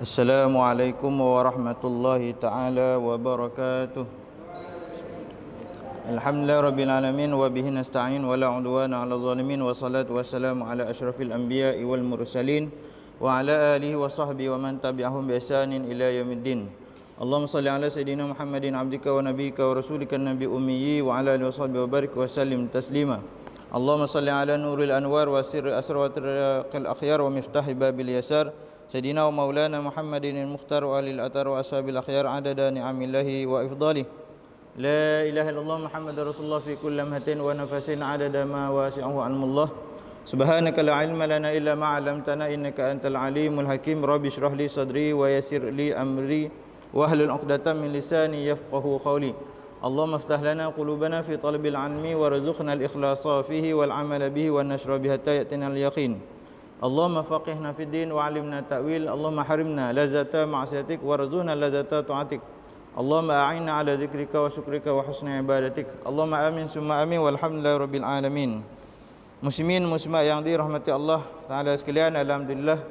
Assalamualaikum warahmatullahi taala wabarakatuh. Alhamdulillah rabbil alamin wa bihi nasta'in wa la udwana 'alal zalimin wa salatu wassalamu ala asyrafil anbiya'i wal mursalin wa ala alihi wa sahbihi wa man tabi'ahum bi ihsanin ila yaumiddin. Allahumma shalli ala sayidina Muhammadin abdika wa nabiyyika wa rasulika nabi ummi wa ala alihi wa sahbihi wa barik wa sallim taslima. Allahumma shalli ala nuril anwar wa sirri asrawatil akhyar wa miftahi babil yasar Sayyidina wa maulana Muhammadin al-mukhtar wa alil atar wa ashabil akhyar adada ni'amillahi wa ifdalih. La ilaha illallah Muhammadur Rasulullah fi kulli lamhatin wa nafasin adada ma wasi'ahu ilmullah. Subhanaka la ilma lana illa ma 'allamtana innaka antal alimul hakim. Rabbi shrah li sadri wa yassir li amri wa hlul 'uqdatam min lisani yafqahu qawli. Allahumma iftah lana qulubana fi talabil 'ilmi warzuqna al-ikhlasa fihi wal 'amala bihi wan nashra bihi hatta yatina al-yaqin. Allahumma faqihna fid din wa 'allimna ta'wil. Allahumma harimna lazata ma'siyatik warzuqna lazata ta'atik. Allahumma a'inna 'ala zikrika wa syukrika wa husni ibadatik. Allahumma amin summa amin walhamdulillahi rabbil alamin. Muslimin muslimat yang dirahmati Allah taala sekalian, alhamdulillah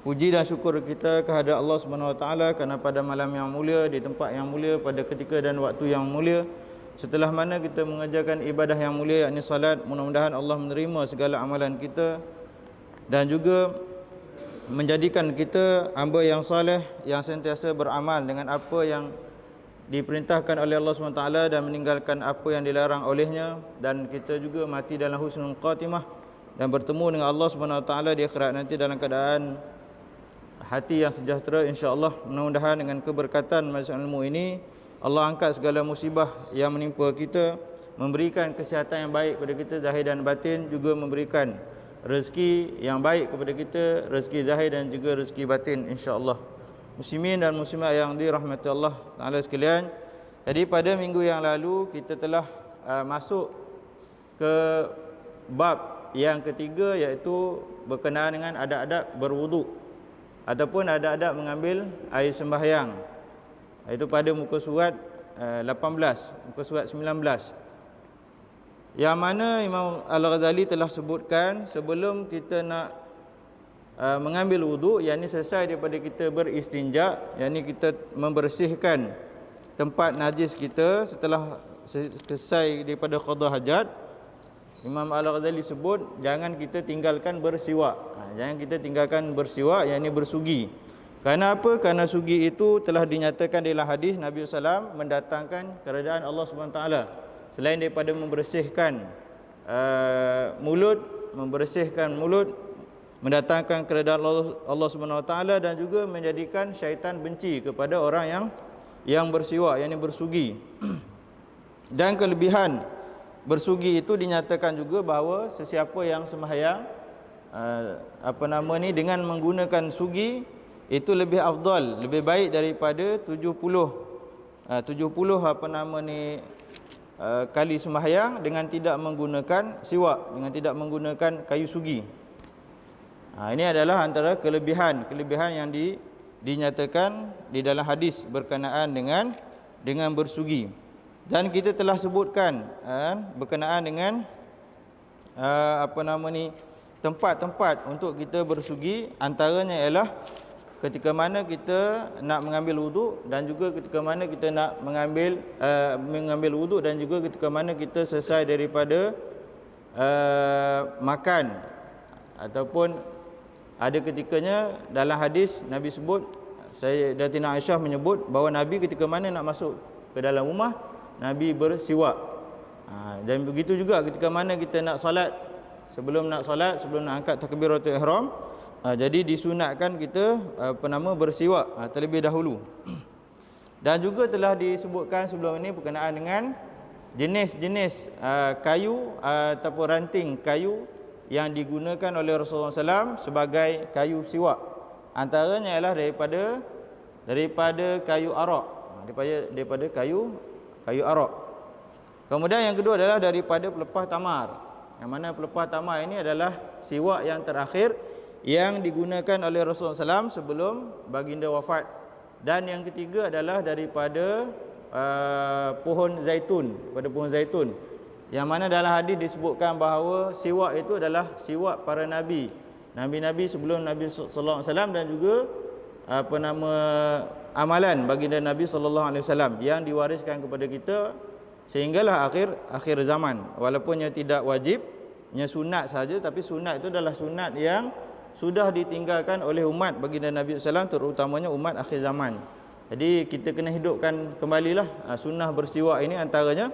puji dan syukur kita kehadrat Allah Subhanahu wa taala kerana pada malam yang mulia, di tempat yang mulia, pada ketika dan waktu yang mulia, setelah mana kita mengerjakan ibadah yang mulia yakni salat, mudah-mudahan Allah menerima segala amalan kita dan juga menjadikan kita hamba yang saleh yang sentiasa beramal dengan apa yang diperintahkan oleh Allah SWT dan meninggalkan apa yang dilarang olehnya, dan kita juga mati dalam husnul khatimah dan bertemu dengan Allah SWT di akhirat nanti dalam keadaan hati yang sejahtera insya-Allah. Mudah-mudahan dengan keberkatan majlis ilmu ini Allah angkat segala musibah yang menimpa kita, memberikan kesihatan yang baik kepada kita zahir dan batin, juga memberikan rezeki yang baik kepada kita, rezeki zahir dan juga rezeki batin insya-Allah. Muslimin dan muslimat yang dirahmati Allah taala sekalian, jadi pada minggu yang lalu kita telah masuk ke bab yang ketiga, iaitu berkenaan dengan adab-adab berwuduk ataupun adab-adab mengambil air sembahyang, iaitu pada muka surat 18, muka surat 19, yang mana Imam Al-Ghazali telah sebutkan sebelum kita nak mengambil wuduk, yakni selesai daripada kita beristinja, yakni kita membersihkan tempat najis kita setelah selesai daripada qada hajat, Imam Al-Ghazali sebut jangan kita tinggalkan bersiwak. Jangan kita tinggalkan bersiwak, yakni bersugi. Kerana apa? Kerana sugi itu telah dinyatakan dalam hadis Nabi SAW mendatangkan kerajaan Allah SWT. Selain daripada membersihkan mulut, mendatangkan keredaan Allah Subhanahu Wa Taala, dan juga menjadikan syaitan benci kepada orang yang bersiwak, yakni bersugi. Dan kelebihan bersugi itu dinyatakan juga bahawa sesiapa yang sembahyang dengan menggunakan sugi itu lebih afdal, lebih baik daripada 70 kali sembahyang dengan tidak menggunakan siwak, dengan tidak menggunakan kayu sugi. Ini adalah antara kelebihan yang dinyatakan di dalam hadis berkenaan dengan bersugi. Dan kita telah sebutkan berkenaan dengan tempat-tempat untuk kita bersugi, antaranya ialah ketika mana kita nak mengambil wuduk, dan juga ketika mana kita nak mengambil wuduk, dan juga ketika mana kita selesai daripada makan, ataupun ada ketikanya dalam hadis Nabi sebut, Sayyidatina Aisyah menyebut bahawa Nabi ketika mana nak masuk ke dalam rumah, Nabi bersiwak. Dan begitu juga ketika mana kita nak solat, sebelum nak angkat takbiratul ihram, jadi disunatkan kita bersiwak terlebih dahulu. Dan juga telah disebutkan sebelum ini berkenaan dengan jenis-jenis kayu ataupun ranting kayu yang digunakan oleh Rasulullah SAW sebagai kayu siwak. Antaranya ialah daripada kayu arak, daripada kayu arak. Kemudian yang kedua adalah daripada pelepah tamar, yang mana pelepah tamar ini adalah siwak yang terakhir yang digunakan oleh Rasulullah SAW sebelum baginda wafat. Dan yang ketiga adalah daripada pohon zaitun, yang mana dalam hadis disebutkan bahawa siwak itu adalah siwak para nabi sebelum Nabi sallallahu alaihi wasallam, dan juga amalan baginda Nabi sallallahu alaihi wasallam yang diwariskan kepada kita sehinggalah akhir zaman. Walaupun ia tidak wajib, ia sunat saja, tapi sunat itu adalah sunat yang sudah ditinggalkan oleh umat baginda Nabi sallallahu alaihi wasallam, terutamanya umat akhir zaman. Jadi kita kena hidupkan kembalilah sunnah bersiwak ini antaranya,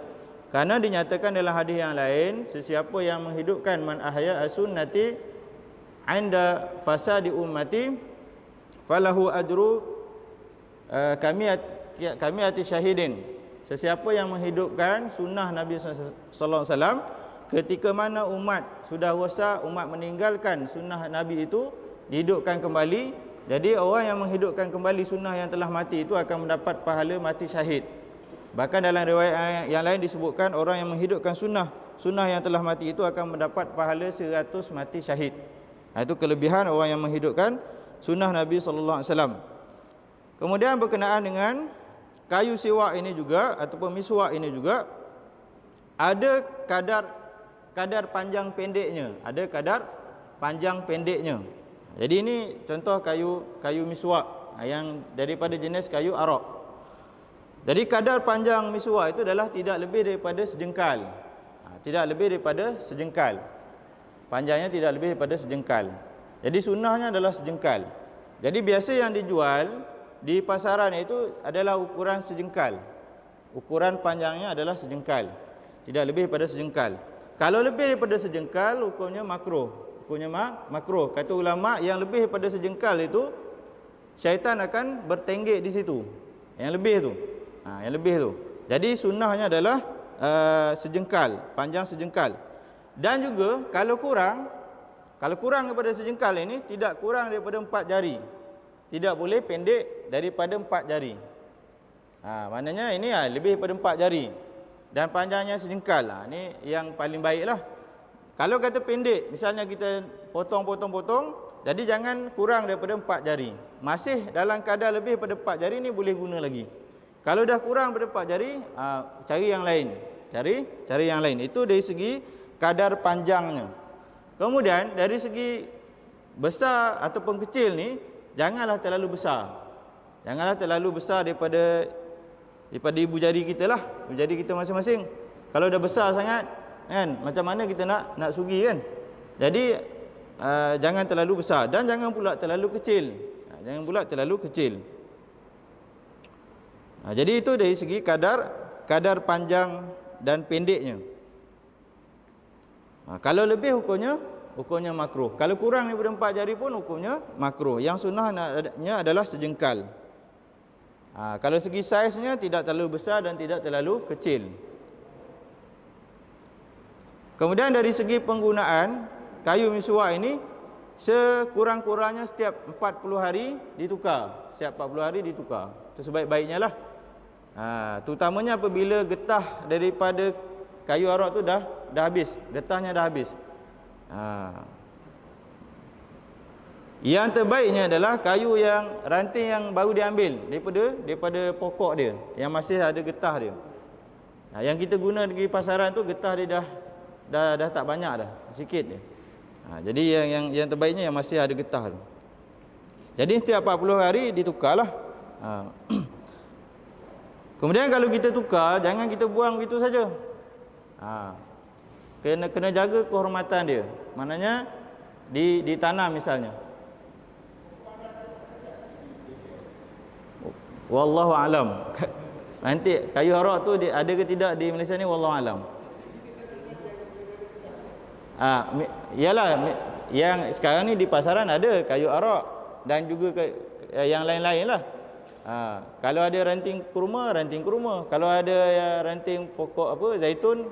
karena dinyatakan dalam hadis yang lain, sesiapa yang menghidupkan man ahya as-sunnati 'inda fasadi ummati falahu ajru kami ati syahidin. Sesiapa yang menghidupkan sunnah Nabi sallallahu alaihi wasallam ketika mana umat sudah rosak, umat meninggalkan sunnah Nabi itu, dihidupkan kembali. Jadi orang yang menghidupkan kembali sunnah yang telah mati itu akan mendapat pahala mati syahid. Bahkan dalam riwayat yang lain disebutkan orang yang menghidupkan sunnah yang telah mati itu akan mendapat pahala 100 mati syahid. Itu kelebihan orang yang menghidupkan sunnah Nabi sallallahu alaihi wasallam. Kemudian berkenaan dengan kayu siwak ini juga ataupun miswak ini juga ada kadar panjang pendeknya, ada kadar panjang pendeknya. Jadi ini contoh kayu miswak yang daripada jenis kayu arak. Jadi kadar panjang miswak itu adalah tidak lebih daripada sejengkal. Tidak lebih daripada sejengkal. Panjangnya tidak lebih daripada sejengkal. Jadi sunnahnya adalah sejengkal. Jadi biasa yang dijual di pasaran itu adalah ukuran sejengkal. Ukuran panjangnya adalah sejengkal, tidak lebih daripada sejengkal. Kalau lebih daripada sejengkal, hukumnya makruh. Hukumnya makruh. Kata ulama, yang lebih daripada sejengkal itu syaitan akan bertenggek di situ. Yang lebih tu. Yang lebih tu. Jadi sunnahnya adalah sejengkal, panjang sejengkal. Dan juga kalau kurang daripada sejengkal ini, tidak kurang daripada 4 jari. Tidak boleh pendek daripada 4 jari. Maknanya ini lebih daripada 4 jari. Dan panjangnya sejengkal. Ini yang paling baiklah. Kalau kata pendek, misalnya kita potong, jadi jangan kurang daripada 4 jari. Masih dalam kadar lebih daripada 4 jari ni boleh guna lagi. Kalau dah kurang daripada 4 jari, cari yang lain. Cari yang lain. Itu dari segi kadar panjangnya. Kemudian dari segi besar ataupun kecil ni, janganlah terlalu besar. Janganlah terlalu besar daripada ibu jari kita lah, ibu jari kita masing-masing. Kalau dah besar sangat, kan, macam mana kita nak sugi, kan? Jadi jangan terlalu besar dan jangan pula terlalu kecil. Jadi itu dari segi kadar panjang dan pendeknya. Kalau lebih hukumnya makruh. Kalau kurang daripada 4 jari pun hukumnya makruh. Yang sunnahnya adalah sejengkal. Kalau segi saiznya tidak terlalu besar dan tidak terlalu kecil. Kemudian dari segi penggunaan kayu miswak ini, sekurang-kurangnya setiap 40 hari ditukar. Setiap 40 hari ditukar. Itu sebaik-baiknya lah. Terutamanya apabila getah daripada kayu arak tu dah habis, getahnya dah habis. Yang terbaiknya adalah kayu yang ranting yang baru diambil daripada pokok dia, yang masih ada getah dia. Yang kita guna di pasaran tu getah dia dah tak banyak dah, sikit dia. Jadi yang terbaiknya yang masih ada getah tu. Jadi setiap 40 hari ditukarlah. Kemudian kalau kita tukar, jangan kita buang begitu saja. Kena jaga kehormatan dia. Maknanya ditanam misalnya. Wallahu alam. Nanti kayu arak tu ada ke tidak di Malaysia ni, wallahu alam. Yalah, yang sekarang ni di pasaran ada kayu arak dan juga yang lain-lain lah. Kalau ada ranting kurma. Kalau ada ranting pokok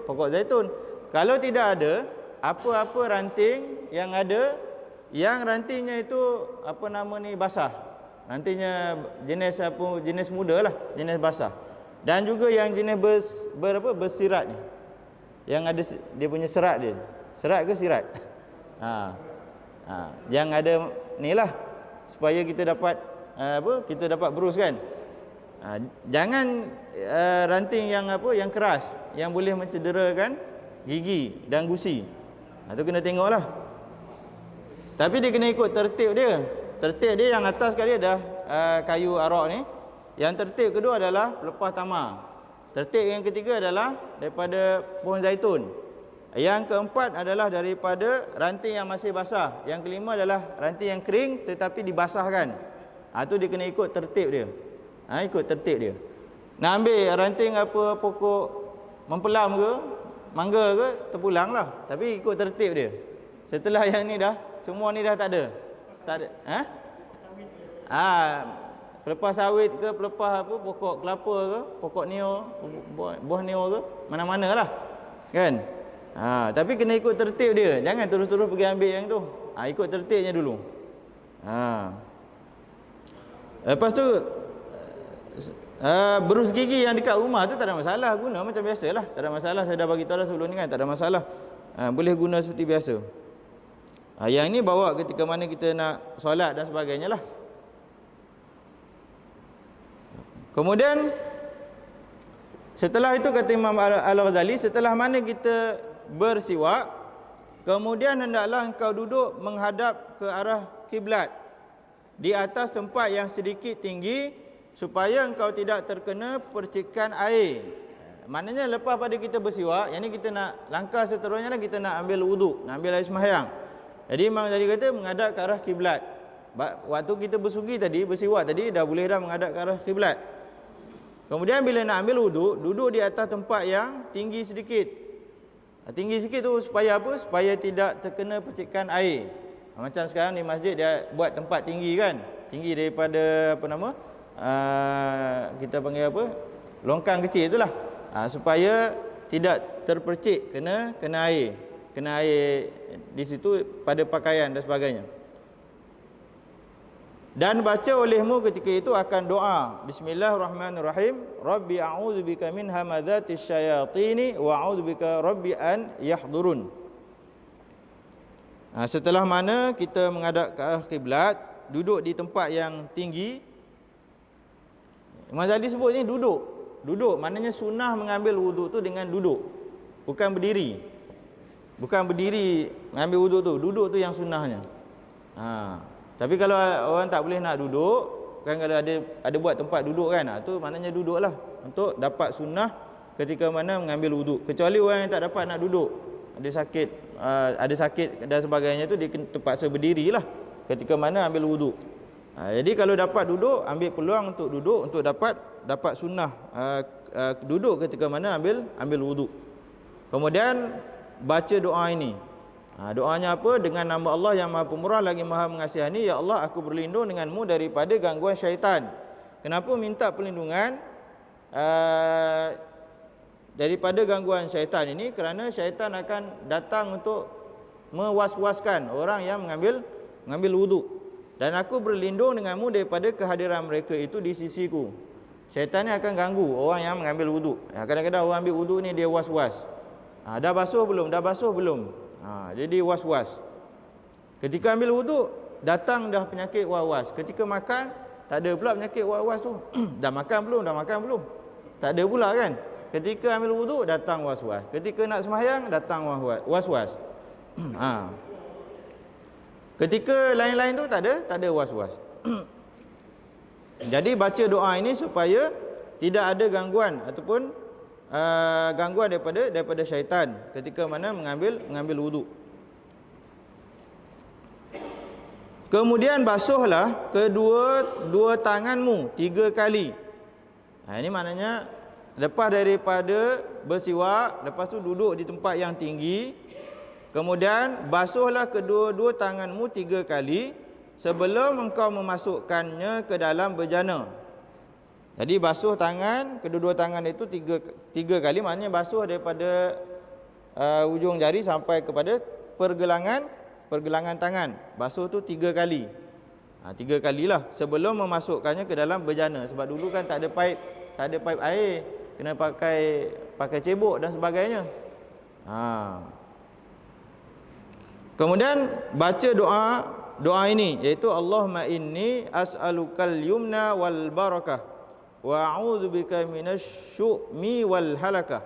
pokok zaitun. Kalau tidak ada, apa-apa ranting yang ada, yang rantingnya itu basah. Rantingnya jenis muda lah, jenis basah. Dan juga yang jenis bersirat ni. Yang ada dia punya serat dia. Serat ke sirat? Yang ada ni lah, supaya kita dapat kita dapat berus, kan. Jangan ranting yang keras, yang boleh mencederakan gigi dan gusi. Itu kena tengoklah. Tapi dia kena ikut tertib dia. Tertib dia yang atas sekali dah kayu arak ni. Yang tertib kedua adalah pelepah tamar. Tertib yang ketiga adalah daripada pohon zaitun. Yang keempat adalah daripada ranting yang masih basah. Yang kelima adalah ranting yang kering tetapi dibasahkan. Tu dia kena ikut tertib dia. Ikut tertib dia. Nak ambil ranting apa pokok mempelam ke, mangga ke, terpulang lah. Tapi ikut tertib dia. Setelah yang ni dah, semua ni dah tak ada. Tak ada. Pelepah sawit ke, pelepah apa, pokok kelapa ke, pokok nio, buah nio ke, mana-mana lah. Kan? Tapi kena ikut tertib dia. Jangan terus-terus pergi ambil yang tu. Ikut tertibnya dulu. Lepas tu berus gigi yang dekat rumah tu tak ada masalah, guna macam biasalah. Tak ada masalah, saya dah bagi tahu dah sebelum ni kan, tak ada masalah. Boleh guna seperti biasa. Yang ini bawa ketika mana kita nak solat dan sebagainya lah. Kemudian setelah itu kata Imam Al-Ghazali, setelah mana kita bersiwak, kemudian hendaklah engkau duduk menghadap ke arah kiblat di atas tempat yang sedikit tinggi supaya engkau tidak terkena percikan air. Maknanya lepas pada kita bersiwak, yang ni kita nak langkah seterusnya lah, kita nak ambil wuduk, nak ambil air sembahyang. Jadi Imam Ghazali kata menghadap ke arah kiblat. Waktu kita bersugi tadi, bersiwak tadi, dah boleh dah menghadap ke arah kiblat. Kemudian bila nak ambil wuduk, duduk di atas tempat yang tinggi sedikit. Tinggi sikit tu supaya apa? Supaya tidak terkena percikan air. Macam sekarang di masjid dia buat tempat tinggi kan, tinggi daripada apa nama, kita panggil apa, longkang kecil itulah, supaya tidak terpercik kena air, di situ pada pakaian dan sebagainya. Dan baca olehmu ketika itu akan doa, Bismillahirrahmanirrahim, Rabbi a'udzubika min hamadzati syayatini wa a'udzubika Rabbi an yahdurun. Setelah mana kita menghadap ke arah kiblat, duduk di tempat yang tinggi. Imam Ghazali sebut ni duduk, maknanya sunnah mengambil wuduk tu dengan duduk, bukan berdiri. Bukan berdiri mengambil wuduk tu, duduk tu yang sunnahnya. Tapi kalau orang tak boleh nak duduk, kan kalau ada buat tempat duduk kan, tu maknanya duduklah untuk dapat sunnah ketika mana mengambil wuduk. Kecuali orang yang tak dapat nak duduk, ada sakit dan sebagainya tu, dia terpaksa berdirilah ketika mana ambil wuduk. Jadi kalau dapat duduk, ambil peluang untuk duduk untuk dapat sunnah duduk ketika mana ambil wuduk. Kemudian baca doa ini. Doanya apa? Dengan nama Allah yang Maha Pemurah lagi Maha Mengasihani. Ya Allah, aku berlindung denganmu daripada gangguan syaitan. Kenapa minta perlindungan daripada gangguan syaitan ini? Kerana syaitan akan datang untuk mewas-waskan orang yang mengambil wuduk. Dan aku berlindung denganmu daripada kehadiran mereka itu di sisiku. Syaitan ni akan ganggu orang yang mengambil wuduk. Kadang-kadang orang ambil wuduk ni dia was-was. Dah basuh belum? Dah basuh belum? Jadi was-was. Ketika ambil wuduk, datang dah penyakit was-was. Ketika makan, tak ada pula penyakit was-was tu. Dah makan belum? Tak ada pula kan. Ketika ambil wuduk, datang was-was. Ketika nak sembahyang, datang was-was. Ketika lain-lain tu tak ada was-was. Jadi baca doa ini supaya tidak ada gangguan ataupun gangguan daripada syaitan ketika mana mengambil wuduk. Kemudian basuhlah kedua tanganmu 3 kali. Ini maknanya lepas daripada bersiwak, lepas tu duduk di tempat yang tinggi, kemudian basuhlah kedua tanganmu 3 kali sebelum engkau memasukkannya ke dalam bejana. Jadi basuh tangan, kedua tangan itu tiga kali, maknanya basuh daripada ujung jari sampai kepada pergelangan tangan. Basuh tu 3 kali. 3 kalilah sebelum memasukkannya ke dalam bejana. Sebab dulu kan tak ada pipe air, kena pakai cebok dan sebagainya. Kemudian baca doa ini, iaitu Allahumma inni as'alukal yumna wal barakah wa a'udzubika minasyu'mi wal halakah.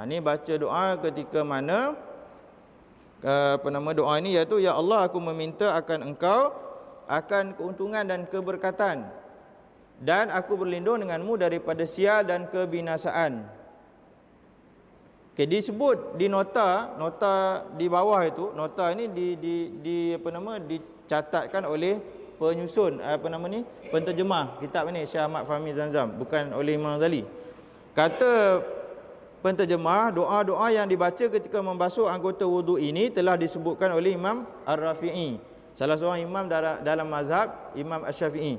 Ini baca doa ketika mana doa ini, iaitu ya Allah, aku meminta akan engkau akan keuntungan dan keberkatan, dan aku berlindung denganmu daripada sial dan kebinasaan. Disebut di nota di bawah itu, nota ini dicatatkan oleh penyusun penterjemah kitab ini, Syekh Ahmad Fahmi Zamzam, bukan oleh Imam Ghazali. Kata penterjemah, doa-doa yang dibaca ketika membasuh anggota wuduk ini telah disebutkan oleh Imam Ar-Rafi'i, salah seorang imam dalam mazhab Imam Asy-Syafi'i.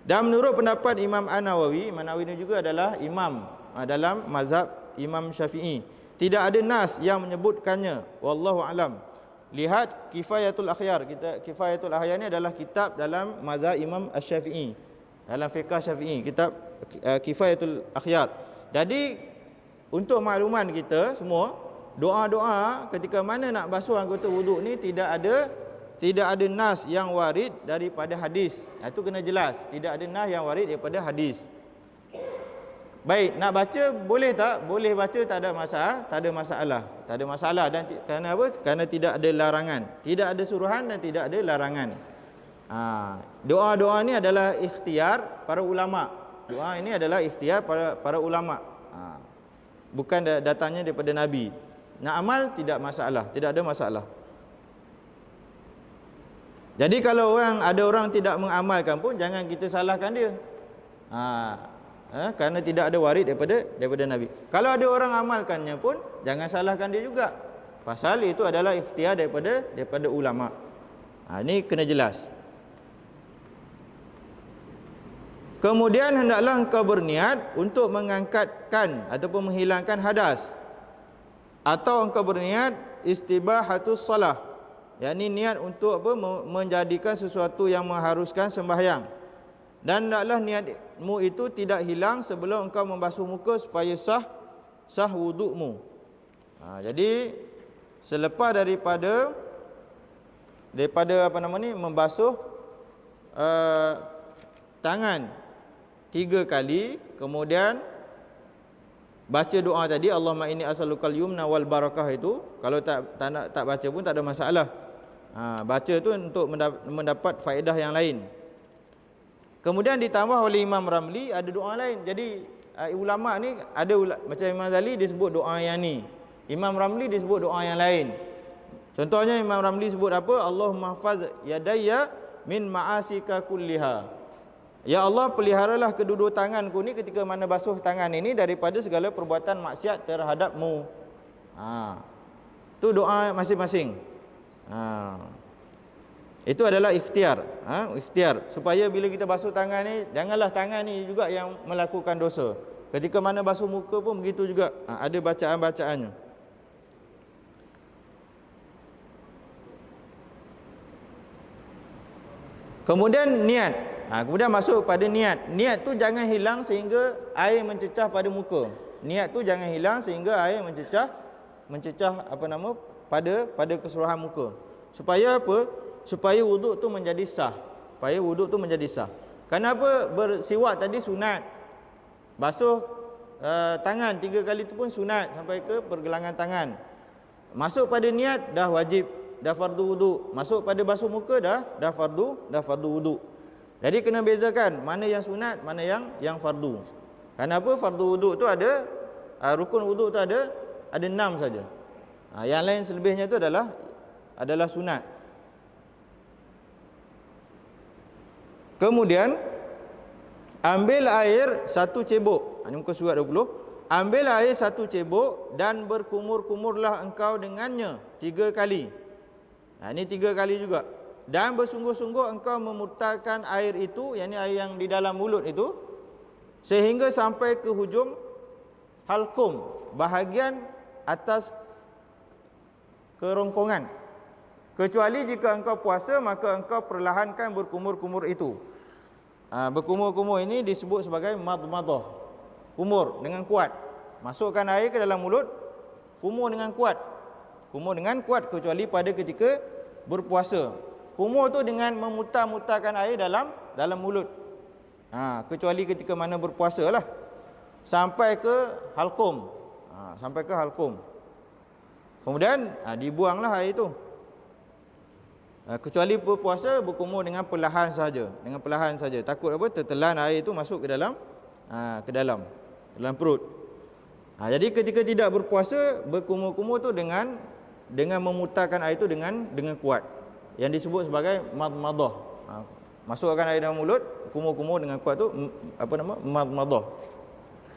Dan menurut pendapat Imam An-Nawawi, Imam Nawawi ini juga adalah imam dalam mazhab Imam Syafi'i, tidak ada nas yang menyebutkannya. Wallahu alam. Lihat Kifayatul Akhyar. Kifayatul Akhyar ni adalah kitab dalam mazhab Imam Asy-Syafi'i, dalam fiqh Syafi'i, kitab Kifayatul Akhyar. Jadi untuk makluman kita semua, doa-doa ketika mana nak basuh anggota wuduk ni tidak ada nas yang warid daripada hadis. Itu kena jelas, tidak ada nas yang warid daripada hadis. Baik, nak baca boleh tak? Boleh baca, tak ada masalah, tak ada masalah. Dan kerana apa? Kerana tidak ada larangan, tidak ada suruhan dan tidak ada larangan. Doa-doa ni adalah ikhtiar para ulama. Doa ini adalah ikhtiar para ulama. Bukan datangnya daripada Nabi. Nak amal tidak masalah, tidak ada masalah. Jadi kalau ada orang tidak mengamalkan pun jangan kita salahkan dia. Kerana tidak ada warid daripada Nabi. Kalau ada orang amalkannya pun jangan salahkan dia juga. Pasal itu adalah ikhtiar daripada ulama. Ini kena jelas. Kemudian hendaklah engkau berniat untuk mengangkatkan ataupun menghilangkan hadas, atau engkau berniat istibahatus salah, yakni niat untuk menjadikan sesuatu yang mengharuskan sembahyang. Dan hendaklah niatmu itu tidak hilang sebelum engkau membasuh muka supaya sah wudukmu. Jadi selepas daripada membasuh tangan 3 kali, kemudian baca doa tadi, Allahumma inni as'alukal yumna wal barakah itu. Kalau tak baca pun tak ada masalah. Baca tu untuk mendapat faedah yang lain. Kemudian ditambah oleh Imam Ramli ada doa lain. Jadi ulama ni ada macam Imam Ghazali disebut doa yang ni, Imam Ramli disebut doa yang lain. Contohnya Imam Ramli sebut apa? Allahumma hafaz yadayya min ma'asika kulliha. Ya Allah, peliharalah kedua tanganku ni ketika mana basuh tangan ini daripada segala perbuatan maksiat terhadapmu. Itu doa masing-masing. Itu adalah ikhtiar. Ikhtiar supaya bila kita basuh tangan ni, janganlah tangan ni juga yang melakukan dosa. Ketika mana basuh muka pun begitu juga. Ada bacaan-bacaannya. Kemudian niat. Kemudian masuk pada niat. Niat tu jangan hilang sehingga air mencecah pada muka. Niat tu jangan hilang sehingga air mencecah pada keseluruhan muka. Supaya apa? Supaya wuduk tu menjadi sah. Kenapa bersiwak tadi sunat? Basuh tangan 3 kali tu pun sunat sampai ke pergelangan tangan. Masuk pada niat dah wajib, dah fardu wuduk. Masuk pada basuh muka dah fardu wuduk. Jadi kena bezakan mana yang sunat, mana yang fardu. Kenapa? Fardu wuduk tu ada rukun wuduk tu ada 6 saja. Yang lain selebihnya tu adalah sunat. Kemudian ambil air 1 cebok. Ini muka surat 20. Ambil air 1 cebok dan berkumur-kumurlah engkau dengannya 3 kali. Ini 3 kali juga. Dan bersungguh-sungguh engkau memutarkan air itu, yakni air yang di dalam mulut itu, sehingga sampai ke hujung halkum, bahagian atas kerongkongan. Kecuali jika engkau puasa, maka engkau perlahankan berkumur-kumur itu. Berkumur-kumur ini disebut sebagai madmadah. Kumur dengan kuat. Masukkan air ke dalam mulut, kumur dengan kuat. Kumur dengan kuat kecuali pada ketika berpuasa. Kumur tu dengan memutar-mutarkan air dalam mulut. Kecuali ketika mana berpuasa lah. Sampai ke halkum. Kemudian dibuanglah air itu. Kecuali berpuasa berkumur dengan perlahan saja, dengan perlahan saja. Takut apa? Tertelan air itu masuk ke dalam dalam perut. Jadi ketika tidak berpuasa, berkumur-kumur tu dengan memutarkan air itu dengan kuat, yang disebut sebagai madmadah. Masukkan air dalam mulut, kumur-kumur dengan kuat tu apa nama? Madmadah.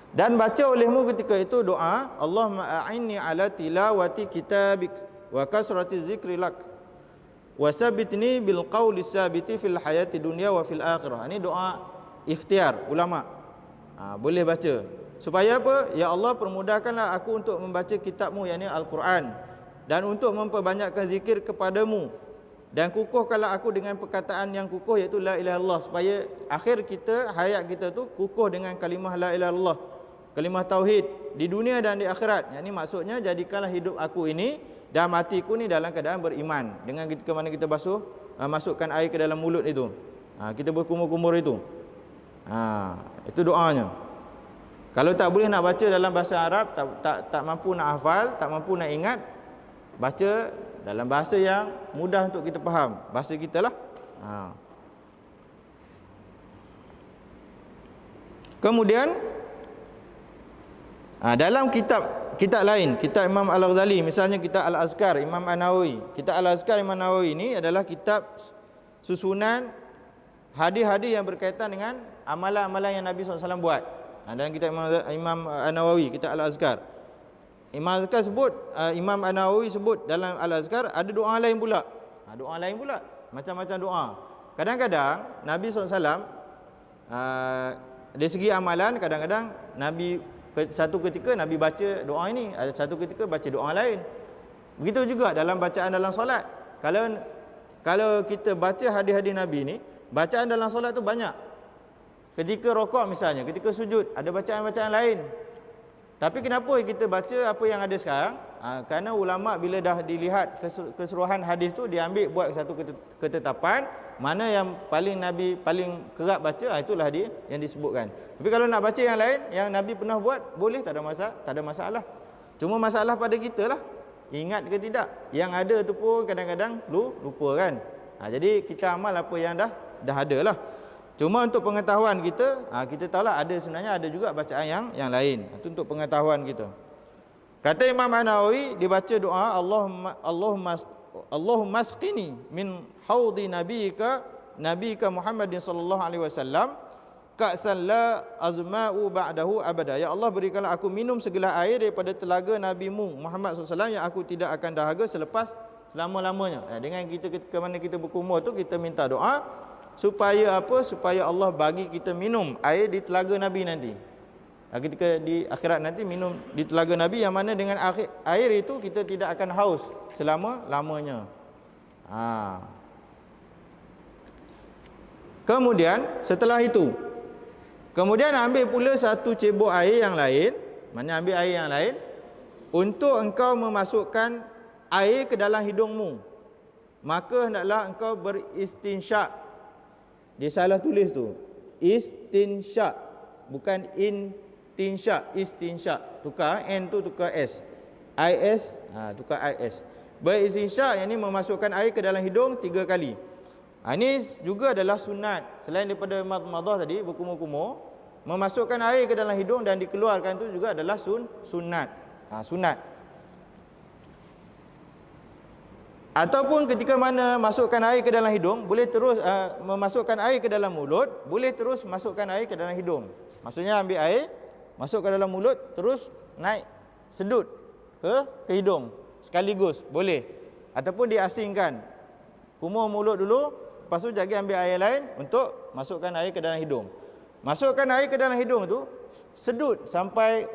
Dan baca olehmu ketika itu doa, Allahumma a'inni ala tilawati kitabik wa kasrati zikri lak wa sabitni bil qawli sabiti fil hayati dunya wa fil akhirah. Ini doa ikhtiar ulama. Boleh baca. Supaya apa? Ya Allah, permudahkanlah aku untuk membaca kitabmu, yakni Al-Quran, dan untuk memperbanyakkan zikir kepadamu, dan kukuhkanlah aku dengan perkataan yang kukuh, iaitu la ilaha illallah, supaya akhir kita, hayat kita tu kukuh dengan kalimah la ilaha illallah, kalimah tauhid di dunia dan di akhirat. Yang ini maksudnya, jadikanlah hidup aku ini dan matiku ni dalam keadaan beriman. Dengan ketika mana kita basuh, masukkan air ke dalam mulut itu, kita berkumur-kumur itu, itu doanya. Kalau tak boleh nak baca dalam bahasa Arab, tak mampu nak hafal, tak mampu nak ingat, baca dalam bahasa yang mudah untuk kita faham, bahasa kita lah. Kemudian dalam kitab lain, kitab Imam Al-Ghazali, misalnya kitab Al-Azkar Imam An-Nawawi. Kitab Al-Azkar Imam Nawawi ini adalah kitab susunan hadis-hadis yang berkaitan dengan amalan-amalan yang Nabi SAW buat. Dalam kitab Imam An-Nawawi, kitab Al-Azkar, Imam Al-Azkar sebut, Imam An-Nawawi sebut dalam Al-Azkar ada doa lain pula. Doa lain pula, macam-macam doa. Kadang-kadang Nabi SAW dari segi amalan, kadang-kadang Nabi satu ketika Nabi baca doa ini, ada satu ketika baca doa lain. Begitu juga dalam bacaan dalam solat. Kalau kita baca hadis-hadis Nabi ni, bacaan dalam solat tu banyak. Ketika rokok misalnya, ketika sujud ada bacaan-bacaan lain. Tapi kenapa kita baca apa yang ada sekarang? Kerana ulama bila dah dilihat keseluruhan hadis tu, dia ambil buat satu ketetapan mana yang paling Nabi paling kerap baca, itulah dia yang disebutkan. Tapi kalau nak baca yang lain yang Nabi pernah buat, boleh, tak ada masalah. Cuma masalah pada kita lah, ingat ke tidak. Yang ada tu pun kadang-kadang lupa kan. Jadi kita amal apa yang dah ada lah. Cuma untuk pengetahuan kita, kita tahulah ada sebenarnya ada juga bacaan yang lain. Itu untuk pengetahuan kita. Kata Imam An-Nawawi, dibaca doa Allahumma asqini min haudi nabiyika Muhammadin sallallahu alaihi wasallam ka'san la azma'u ba'dahu abada. Ya Allah, berikanlah aku minum segelas air daripada telaga Nabi-Mu Muhammad SAW yang aku tidak akan dahaga selepas selama-lamanya. Dengan kita ketika mana kita berkumur tu, kita minta doa supaya apa? Supaya Allah bagi kita minum air di telaga Nabi nanti. Ketika di akhirat nanti minum di telaga Nabi, yang mana dengan air itu kita tidak akan haus selama-lamanya. Kemudian setelah itu, kemudian ambil pula satu cebok air yang lain. Mana ambil air yang lain untuk engkau memasukkan air ke dalam hidungmu. Maka hendaklah engkau beristinsyak. Dia salah tulis tu, istinsyak, bukan intinsyak, istinsyak. Tukar N tu tukar S, IS, tukar IS. Beristinsyak, yang ni memasukkan air ke dalam hidung 3 kali. Ini juga adalah sunat. Selain daripada madmadah tadi, berkumur-kumur, memasukkan air ke dalam hidung dan dikeluarkan tu juga adalah sunat. Sunat. Ataupun ketika mana masukkan air ke dalam hidung, boleh terus memasukkan air ke dalam mulut, boleh terus masukkan air ke dalam hidung. Maksudnya ambil air, masuk ke dalam mulut, terus naik sedut ke hidung sekaligus, boleh. Ataupun diasingkan, kumur mulut dulu, lepas tu jangan ambil air lain untuk masukkan air ke dalam hidung. Masukkan air ke dalam hidung tu, sedut sampai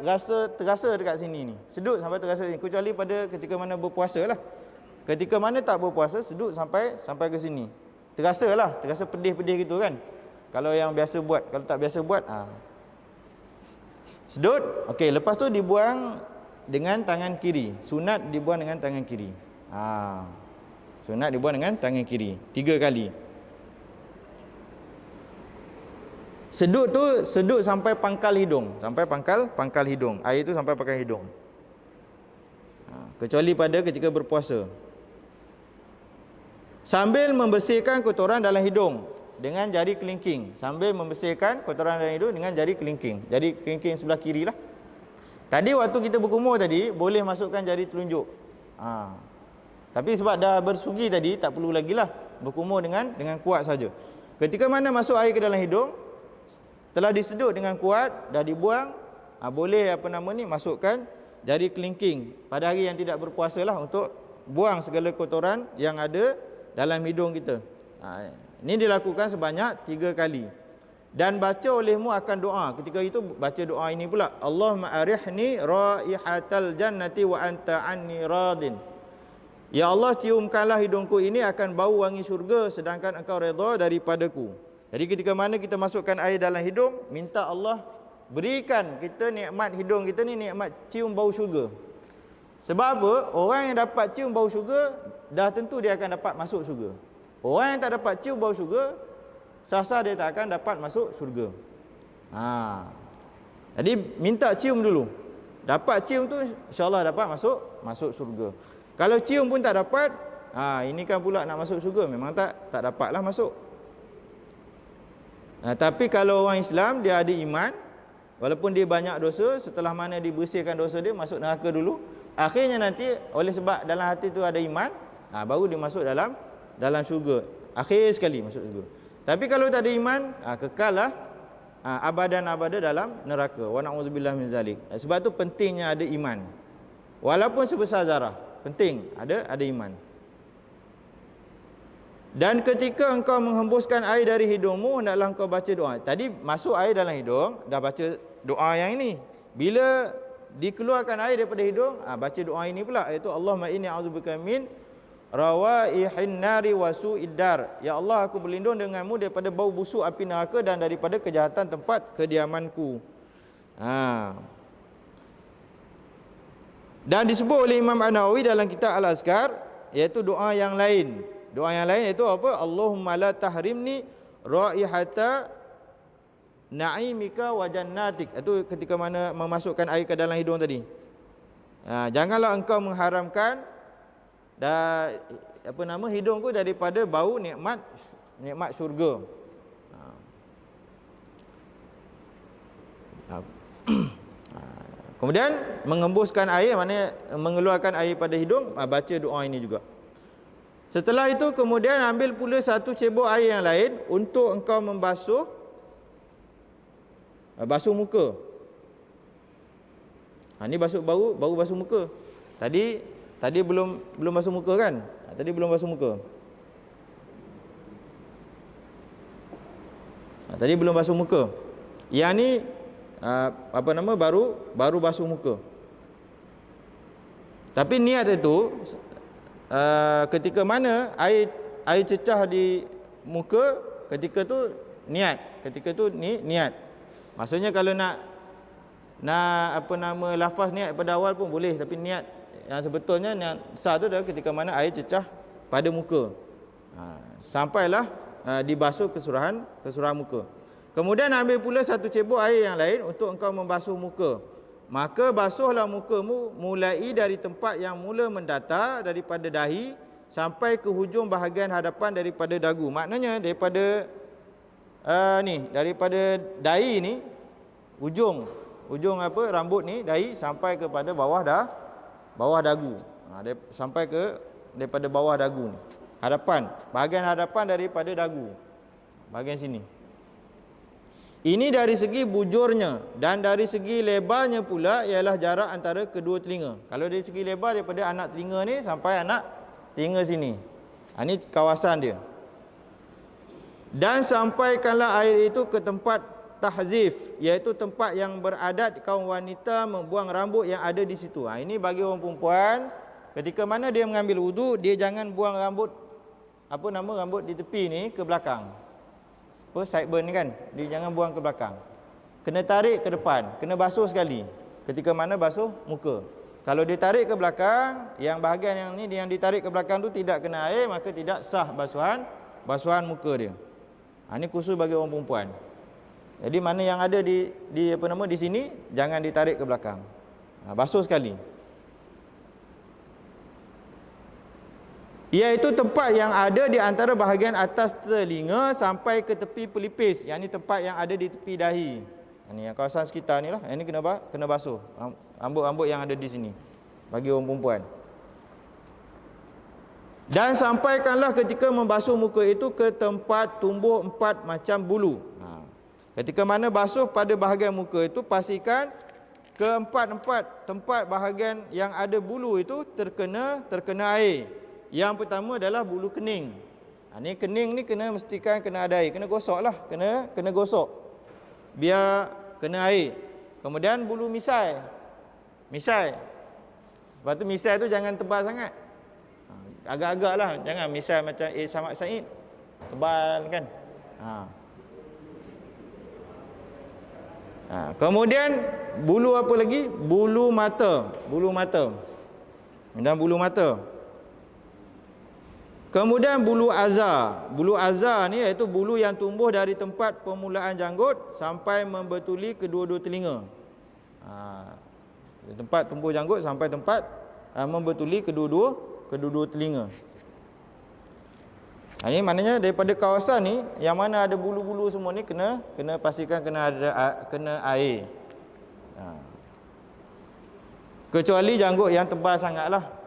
terasa dekat sini ni. Sedut sampai terasa sini, kecuali pada ketika mana berpuasa lah. Ketika mana tak berpuasa, sedut sampai ke sini. Terasa pedih-pedih gitu kan. Kalau yang biasa buat, kalau tak biasa buat, sedut. Okey, lepas tu dibuang dengan tangan kiri. Sunat dibuang dengan tangan kiri. Sunat dibuang dengan tangan kiri 3 kali. Sedut sampai pangkal hidung, sampai pangkal hidung. Air tu sampai pangkal hidung. Kecuali pada ketika berpuasa. Sambil membersihkan kotoran dalam hidung dengan jari kelingking. Sambil membersihkan kotoran dalam hidung dengan jari kelingking. Jari kelingking sebelah kiri lah. Tadi waktu kita berkumur tadi, boleh masukkan jari telunjuk. Tapi sebab dah bersugi tadi, tak perlu lagi lah berkumur dengan kuat saja. Ketika mana masuk air ke dalam hidung, telah disedut dengan kuat, dah dibuang, boleh masukkan jari kelingking pada hari yang tidak berpuasa lah, untuk buang segala kotoran yang ada dalam hidung kita. Ini dilakukan sebanyak 3 kali. Dan baca olehmu akan doa. Ketika itu baca doa ini pula. Allahumma arihni raihatal jannati wa anta anni radin. Ya Allah, ciumkanlah hidungku ini akan bau wangi syurga, sedangkan engkau redha daripadaku. Jadi ketika mana kita masukkan air dalam hidung, minta Allah berikan kita nikmat hidung kita ni, nikmat cium bau syurga. Sebab apa? Orang yang dapat cium bau syurga, dah tentu dia akan dapat masuk syurga. Orang yang tak dapat cium bau syurga, sah-sah dia tak akan dapat masuk syurga. Jadi minta cium dulu. Dapat cium tu, insya-Allah dapat masuk syurga. Kalau cium pun tak dapat, ini kan pula nak masuk syurga, memang tak dapatlah masuk. Tapi kalau orang Islam, dia ada iman, walaupun dia banyak dosa, setelah mana dibersihkan dosa dia, masuk neraka dulu. Akhirnya nanti, oleh sebab dalam hati tu ada iman, baru dia masuk dalam syurga. Akhir sekali masuk syurga. Tapi kalau tak ada iman, kekallah abadan-abada dalam neraka. Wa na'udzubillah min zalik. Sebab tu pentingnya ada iman. Walaupun sebesar zarah, penting ada iman. Dan ketika engkau menghembuskan air dari hidungmu, hendaklah engkau baca doa. Tadi masuk air dalam hidung, dah baca doa yang ini. Bila dikeluarkan air daripada hidung, baca doa ini pula, iaitu Allahumma inni a'udzubika min rawaihin nari wa su'iddar. Ya Allah, aku berlindung denganmu daripada bau busuk api neraka dan daripada kejahatan tempat kediamanku. Dan disebut oleh Imam An-Nawawi dalam kitab Al-Azkar, iaitu doa yang lain. Doa yang lain iaitu apa? Allahumma la tahrimni raihata na'imika wa jannatik. Itu ketika mana memasukkan air ke dalam hidung tadi. Janganlah engkau mengharamkan hidungku daripada bau nikmat syurga. Kemudian mengembuskan air, maknanya mengeluarkan air pada hidung, baca doa ini juga. Setelah itu kemudian ambil pula 1 cebok air yang lain untuk engkau membasuh basuh muka. Ini baru basuh muka. Tadi belum basuh muka kan? Tadi belum basuh muka. Tadi belum basuh muka. Yang ni baru basuh muka. Tapi niat itu ketika mana air cecah di muka, ketika tu niat. Ketika tu niat. Maksudnya kalau nak lafaz niat pada awal pun boleh, tapi niat yang sebetulnya niat sah tu adalah ketika mana air cecah pada muka. Sampailah dibasuh keseluruhan muka. Kemudian ambil pula 1 cebok air yang lain untuk engkau membasuh muka. Maka basuhlah mukamu mulai dari tempat yang mula mendatar daripada dahi sampai ke hujung bahagian hadapan daripada dagu. Maknanya daripada daripada dahi ni, ujung rambut ni, dahi sampai kepada bawah dagu. Sampai ke daripada bawah dagu ni. Bahagian hadapan daripada dagu. Bahagian sini. Ini dari segi bujurnya, dan dari segi lebarnya pula ialah jarak antara kedua telinga. Kalau dari segi lebar, daripada anak telinga ni sampai anak telinga sini. Ini kawasan dia. Dan sampaikanlah air itu ke tempat tahzif, iaitu tempat yang beradat kaum wanita membuang rambut yang ada di situ. Ini bagi orang perempuan, ketika mana dia mengambil wudu, dia jangan buang rambut rambut di tepi ni ke belakang. Sideburn ni kan, dia jangan buang ke belakang. Kena tarik ke depan, kena basuh sekali. Ketika mana basuh muka. Kalau dia tarik ke belakang, yang bahagian yang ni yang ditarik ke belakang tu tidak kena air, maka tidak sah basuhan muka dia. Ini khusus bagi orang perempuan. Jadi mana yang ada di sini jangan ditarik ke belakang. Basuh sekali. iaitu tempat yang ada di antara bahagian atas telinga sampai ke tepi pelipis, yang ni tempat yang ada di tepi dahi. Ini yang kawasan sekitar ni lah. Yang ni kena basuh rambut-rambut yang ada di sini bagi orang perempuan. Dan sampaikanlah ketika membasuh muka itu ke tempat tumbuh 4 macam bulu. Ketika mana basuh pada bahagian muka itu, pastikan keempat-empat tempat bahagian yang ada bulu itu terkena air. Yang pertama adalah bulu kening. Ni kening ni mestikan kena ada air, kena gosok lah, kena gosok biar kena air. Kemudian bulu misai. Lepas tu misai tu jangan tebal sangat. Agak-agak lah, jangan misai macam Samad Said tebal kan. Kemudian bulu apa lagi? Bulu mata. Dan bulu mata. Kemudian bulu azar. Bulu azar ni iaitu bulu yang tumbuh dari tempat permulaan janggut sampai membetuli kedua-dua telinga. Tempat tumbuh janggut sampai tempat membetuli kedua-dua telinga. Ini maknanya daripada kawasan ni yang mana ada bulu-bulu semua ni kena pastikan kena air. Kecuali janggut yang tebal sangatlah.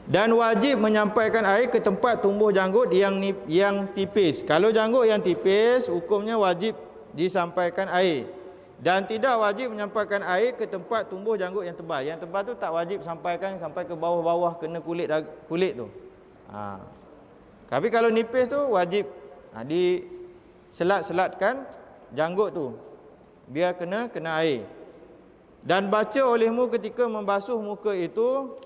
Dan wajib menyampaikan air ke tempat tumbuh janggut yang tipis. Kalau janggut yang tipis, hukumnya wajib disampaikan air. Dan tidak wajib menyampaikan air ke tempat tumbuh janggut yang tebal. Yang tebal tu tak wajib sampaikan sampai ke bawah-bawah kena kulit tu. Tapi kalau nipis tu wajib diselat-selatkan janggut tu biar kena air. Dan baca olehmu ketika membasuh muka itu,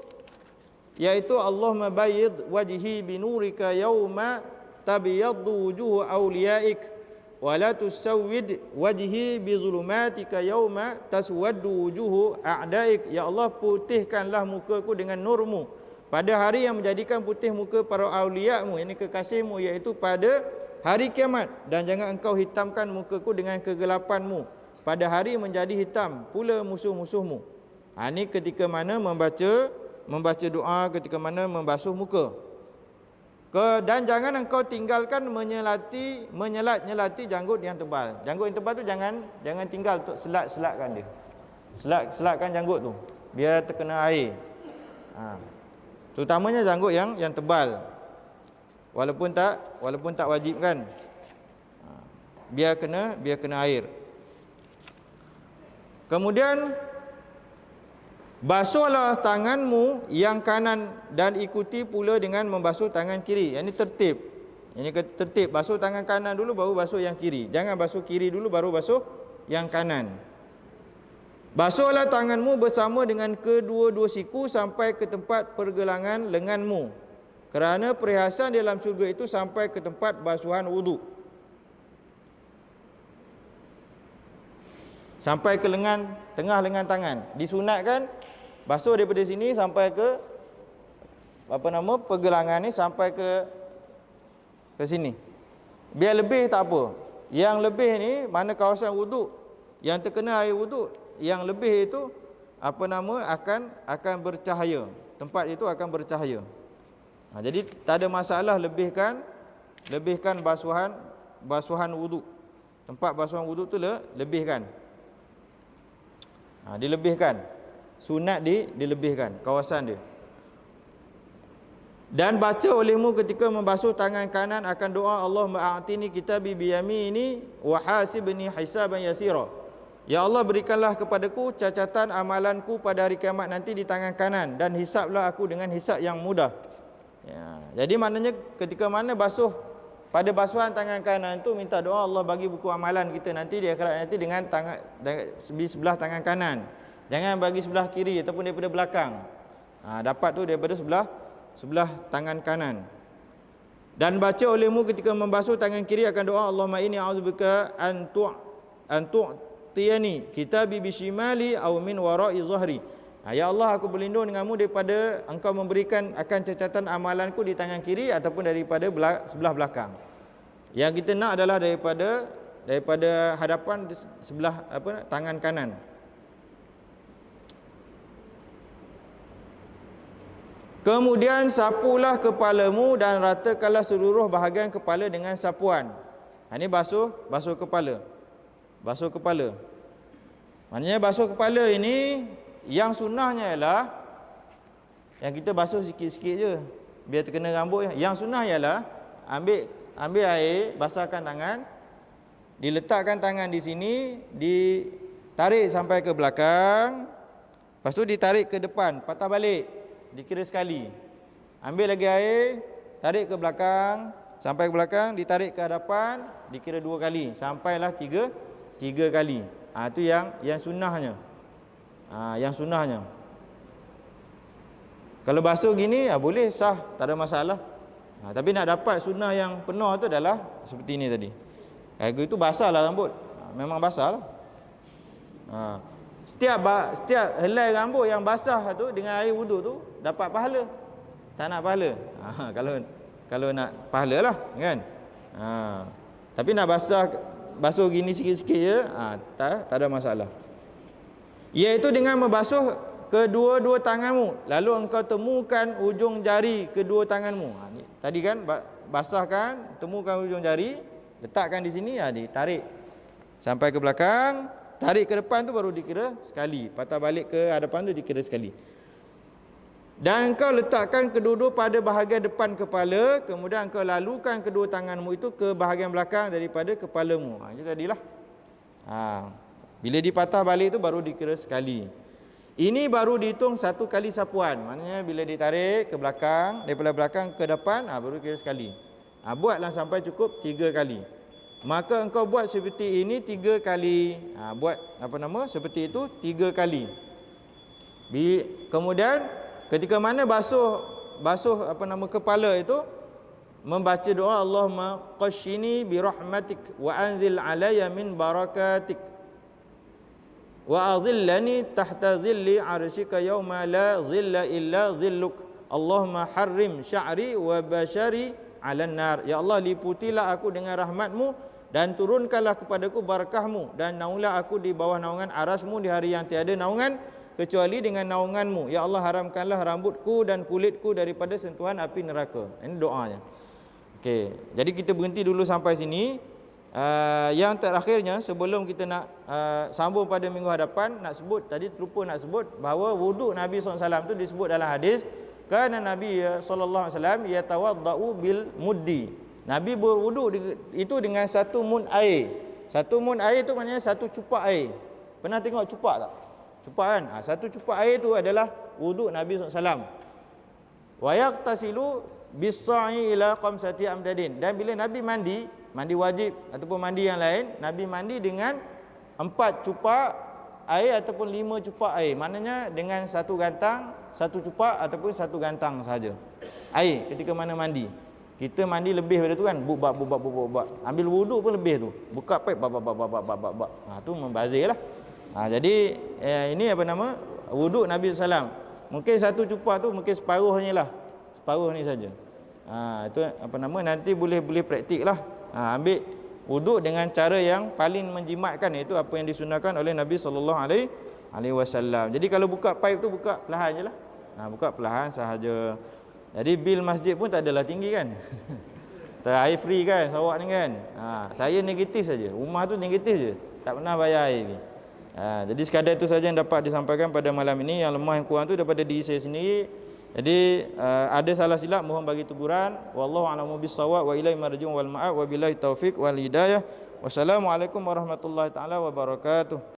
iaitu Allahumma bayyid wajhi binurika yawma tabyaddu wujuhu awliyaik wa la tusawwid wajhi bizulumatika yawma taswaddu wujuhu a'daik. Ya Allah, putihkanlah mukaku dengan nurmu pada hari yang menjadikan putih muka para awliyamu, ini kekasihmu, iaitu pada hari kiamat. Dan jangan engkau hitamkan mukaku dengan kegelapanmu pada hari menjadi hitam pula musuh-musuhmu. Ini ketika mana membaca doa ketika mana membasuh muka. Dan jangan engkau tinggalkan menyelat-nyelati janggut yang tebal. Janggut yang tebal tu jangan tinggal untuk selatkan dia. Selatkan janggut tu biar terkena air. Terutamanya janggut yang tebal. Walaupun tak wajib kan. Biar kena air. Kemudian basuhlah tanganmu yang kanan dan ikuti pula dengan membasuh tangan kiri. Ini tertib. Basuh tangan kanan dulu baru basuh yang kiri. Jangan basuh kiri dulu baru basuh yang kanan. Basuhlah tanganmu bersama dengan kedua-dua siku sampai ke tempat pergelangan lenganmu, kerana perhiasan di dalam syurga itu sampai ke tempat basuhan wudu. Sampai ke tengah lengan tangan. Disunatkan basuh daripada sini sampai ke pergelangan ni sampai ke sini. Biar lebih tak apa. Yang lebih ni mana kawasan wuduk yang terkena air wuduk, yang lebih itu akan bercahaya. Tempat itu akan bercahaya. Jadi tak ada masalah lebihkan basuhan wuduk. Tempat basuhan wuduk tu lebihkan. Dilebihkan. Sunat dilebihkan kawasan dia. Dan baca olehmu ketika membasuh tangan kanan akan doa Allahumma a'tini kitabi biyamini wa hasibni hisaban yasira. Ya Allah, berikanlah kepadaku catatan amalanku pada hari kiamat nanti di tangan kanan, dan hisablah aku dengan hisab yang mudah. Jadi maknanya ketika mana basuh pada basuhan tangan kanan tu minta doa Allah bagi buku amalan kita nanti di akhirat nanti dengan tangan di sebelah tangan kanan. Jangan bagi sebelah kiri ataupun daripada belakang. Dapat tu daripada sebelah tangan kanan. Dan baca olehmu ketika membasuh tangan kiri akan doa Allahumma inni a'udzubika an tu'tiyani kitabi bishimali aw min wara'i zahri. Ya Allah, aku berlindung denganmu daripada engkau memberikan akan catatan amalanku di tangan kiri ataupun daripada sebelah belakang. Yang kita nak adalah daripada hadapan sebelah tangan kanan. Kemudian sapulah kepalamu dan ratakanlah seluruh bahagian kepala dengan sapuan. Ini basuh kepala. Basuh kepala. Maknanya basuh kepala ini yang sunnahnya ialah yang kita basuh sikit-sikit je biar terkena rambut. Yang sunnah ialah ambil air, basahkan tangan, diletakkan tangan di sini, ditarik sampai ke belakang, lepas tu ditarik ke depan, patah balik, dikira sekali. Ambil lagi air, tarik ke belakang, sampai ke belakang, ditarik ke hadapan, dikira 2 kali, sampailah 3 kali. Itu yang sunnahnya. Yang sunnahnya. Kalau basuh gini boleh sah, tak ada masalah. Tapi nak dapat sunnah yang penuh tu adalah seperti ini tadi. Itu basahlah rambut. Memang basah lah. Setiap helai rambut yang basah tu dengan air wudu tu dapat pahala. Tak nak pahala. Kalau nak pahala lah kan. Tapi nak basuh gini sikit-sikit je, tak ada masalah. Iaitu dengan membasuh kedua-dua tanganmu, lalu engkau temukan ujung jari kedua tanganmu. Tadi kan basahkan, temukan ujung jari, letakkan di sini, ditarik sampai ke belakang, tarik ke depan tu baru dikira sekali, patah balik ke hadapan tu dikira sekali. Dan engkau letakkan kedua-dua pada bahagian depan kepala, kemudian engkau lalukan kedua tanganmu itu ke bahagian belakang daripada kepalamu. Itu tadilah. Bila dipatah balik tu baru dikira sekali. Ini baru dihitung 1 kali sapuan. Maknanya bila ditarik ke belakang, daripada belakang ke depan, baru kira sekali. Buatlah sampai cukup 3 kali. Maka engkau buat seperti ini 3 kali. Seperti itu 3 kali. Kemudian ketika mana basuh kepala itu, membaca doa Allahumma qashini bi rahmatik wa anzil alayya min barakatik wa azillani tahta zilli arsyika yawma la zilla illa zilluk. Allahumma harrim sya'ri wa bashari 'alan nar. Ya Allah, liputilah aku dengan rahmatmu dan turunkanlah kepadaku barakahmu, dan naunglah aku di bawah naungan arasmu di hari yang tiada naungan kecuali dengan naunganmu. Ya Allah, haramkanlah rambutku dan kulitku daripada sentuhan api neraka. Ini doanya. Okey, jadi kita berhenti dulu sampai sini. Yang terakhirnya, sebelum kita nak sambung pada minggu hadapan, nak sebut, tadi terlupa nak sebut bahawa wuduk Nabi SAW tu disebut dalam hadis, kerana Nabi SAW yatawaddau bil muddi. Nabi berwuduk itu dengan 1 mun air. 1 mun air tu maknanya 1 cupak air. Pernah tengok cupak tak? Cupak kan? 1 cupak air tu adalah wuduk Nabi SAW. Wa yaqtasilu bis-sa'i ila qamsati amdadin. Dan bila Nabi mandi wajib ataupun mandi yang lain, Nabi mandi dengan 4 cupak air ataupun 5 cupak air. Maknanya dengan 1 gantang, 1 cupak ataupun 1 gantang sahaja air ketika mana mandi. Kita mandi lebih pada tu kan, bubak. Ambil wuduk pun lebih tu. Buka paip bak. Tu membazirlah. Jadi ini wuduk Nabi SAW. Mungkin 1 cupak tu mungkin separuhnya lah. Separuh ni saja. Itu nanti boleh praktik lah. Ambil wuduk dengan cara yang paling menjimatkan, iaitu apa yang disunahkan oleh Nabi SAW. Jadi kalau buka paip tu buka perlahan je lah. Buka perlahan sahaja. Jadi bil masjid pun tak adalah tinggi kan. Air free kan Sarawak ni kan. Saya negatif saja. Rumah tu negatif je. Tak pernah bayar air ni. Jadi sekadar itu saja yang dapat disampaikan pada malam ini. Yang lemah yang kurang tu daripada diri saya sendiri. Jadi ada salah silap mohon bagi teguran. Wallahu a'lamu bis-shawab wa ilaihi marji'un wal ma'ab wa billahi taufik wal hidayah. Wassalamualaikum warahmatullahi taala wabarakatuh.